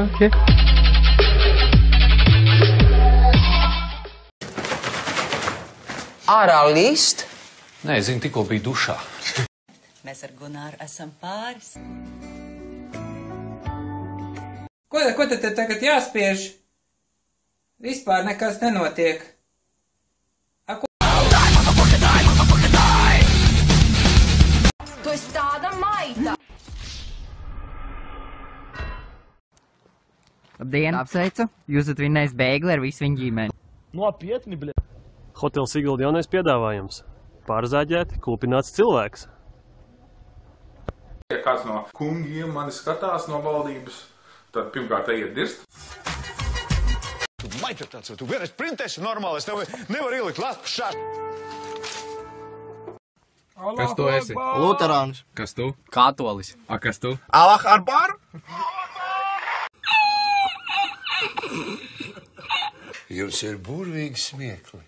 Okay. Ārā līst? Nē, zinu, tikko biju dušā. Mēs ar Gunāru esam pāris. Ko tad tagad jāspiež? Vispār nekas nenotiek. Tu esi tāda maita! Labdien, apsveicu. Jūs esat vinnējis bēgli ar visu viņu ģimeni. Nopietni, bļa. Hotels Sigulda jaunais piedāvājums. Pārzāģēti, kulpināts cilvēks. Ja kāds no kungiem mani skatās no valdības, tad pirmkārt ejiet dirst. Tu maita tāds, tu vienreiz printēsi normāli, es nevar ielikt lapu šādi. Kas tu esi? Luterāns. Kas tu? Katolis. A, kas tu? Allah Akbar! Jums ir burvīgi smiekli.